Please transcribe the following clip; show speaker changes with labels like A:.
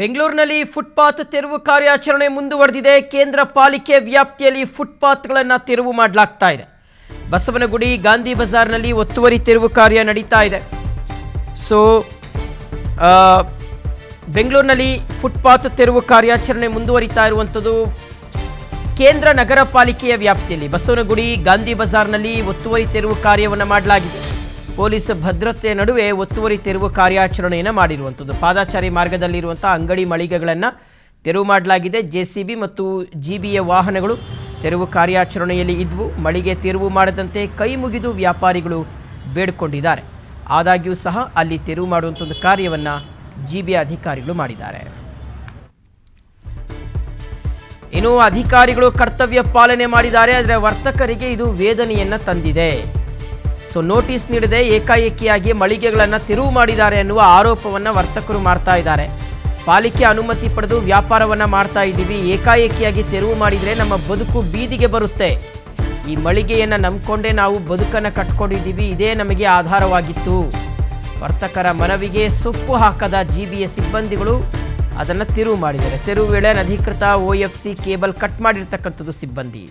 A: ಬೆಂಗಳೂರಿನಲ್ಲಿ ಫುಟ್ಪಾತ್ ತೆರವು ಕಾರ್ಯಾಚರಣೆ ಮುಂದುವರೆದಿದೆ. ಕೇಂದ್ರ ಪಾಲಿಕೆ ವ್ಯಾಪ್ತಿಯಲ್ಲಿ ಫುಟ್ಪಾತ್ಗಳನ್ನು ತೆರವು ಮಾಡಲಾಗ್ತಾ ಇದೆ. ಬಸವನಗುಡಿ, ಗಾಂಧಿ ಬಜಾರ್ನಲ್ಲಿ ಒತ್ತುವರಿ ತೆರವು ಕಾರ್ಯ ನಡೀತಾ ಇದೆ. ಬೆಂಗಳೂರಿನಲ್ಲಿ ಫುಟ್ಪಾತ್ ತೆರವು ಕಾರ್ಯಾಚರಣೆ ಮುಂದುವರಿತಾ ಇರುವಂಥದ್ದು. ಕೇಂದ್ರ ನಗರ ಪಾಲಿಕೆಯ ವ್ಯಾಪ್ತಿಯಲ್ಲಿ ಬಸವನಗುಡಿ, ಗಾಂಧಿ ಬಜಾರ್ನಲ್ಲಿ ಒತ್ತುವರಿ ತೆರವು ಕಾರ್ಯವನ್ನು ಮಾಡಲಾಗಿದೆ. ಪೊಲೀಸ್ ಭದ್ರತೆ ನಡುವೆ ಒತ್ತುವರಿ ತೆರವು ಕಾರ್ಯಾಚರಣೆಯನ್ನು ಮಾಡಿರುವಂಥದ್ದು. ಪಾದಾಚಾರಿ ಮಾರ್ಗದಲ್ಲಿರುವಂಥ ಅಂಗಡಿ ಮಳಿಗೆಗಳನ್ನು ತೆರವು ಮಾಡಲಾಗಿದೆ. ಜೆಸಿಬಿ ಮತ್ತು ಜಿಬಿಯ ವಾಹನಗಳು ತೆರವು ಕಾರ್ಯಾಚರಣೆಯಲ್ಲಿ ಇದ್ವು. ಮಳಿಗೆ ತೆರವು ಮಾಡದಂತೆ ಕೈ ಮುಗಿದು ವ್ಯಾಪಾರಿಗಳು ಬೇಡಿಕೊಂಡಿದ್ದಾರೆ. ಆದಾಗ್ಯೂ ಸಹ ಅಲ್ಲಿ ತೆರವು ಮಾಡುವಂಥದ್ದು ಕಾರ್ಯವನ್ನು ಜಿಬಿಯ ಅಧಿಕಾರಿಗಳು ಮಾಡಿದ್ದಾರೆ. ಇನ್ನು ಅಧಿಕಾರಿಗಳು ಕರ್ತವ್ಯ ಪಾಲನೆ ಮಾಡಿದ್ದಾರೆ, ಆದರೆ ವರ್ತಕರಿಗೆ ಇದು ವೇದನೆಯನ್ನು ತಂದಿದೆ. ನೋಟಿಸ್ ನೀಡದೆ ಏಕಾಏಕಿಯಾಗಿ ಮಳಿಗೆಗಳನ್ನು ತೆರವು ಮಾಡಿದ್ದಾರೆ ಎನ್ನುವ ಆರೋಪವನ್ನು ವರ್ತಕರು ಮಾಡ್ತಾ ಇದ್ದಾರೆ. ಪಾಲಿಕೆ ಅನುಮತಿ ಪಡೆದು ವ್ಯಾಪಾರವನ್ನು ಮಾಡ್ತಾ ಇದ್ದೀವಿ, ಏಕಾಏಕಿಯಾಗಿ ತೆರವು ಮಾಡಿದರೆ ನಮ್ಮ ಬದುಕು ಬೀದಿಗೆ ಬರುತ್ತೆ. ಈ ಮಳಿಗೆಯನ್ನು ನಂಬಿಕೊಂಡೇ ನಾವು ಬದುಕನ್ನು ಕಟ್ಕೊಂಡಿದ್ದೀವಿ, ಇದೇ ನಮಗೆ ಆಧಾರವಾಗಿತ್ತು. ವರ್ತಕರ ಮನವಿಗೆ ಸೊಪ್ಪು ಹಾಕದ ಜಿಬಿಯ ಸಿಬ್ಬಂದಿಗಳು ಅದನ್ನು ತೆರವು ಮಾಡಿದ್ದಾರೆ. ತೆರವು ವೇಳೆ ಅನಧಿಕೃತ OFC ಕೇಬಲ್ ಕಟ್ ಮಾಡಿರ್ತಕ್ಕಂಥದ್ದು ಸಿಬ್ಬಂದಿ.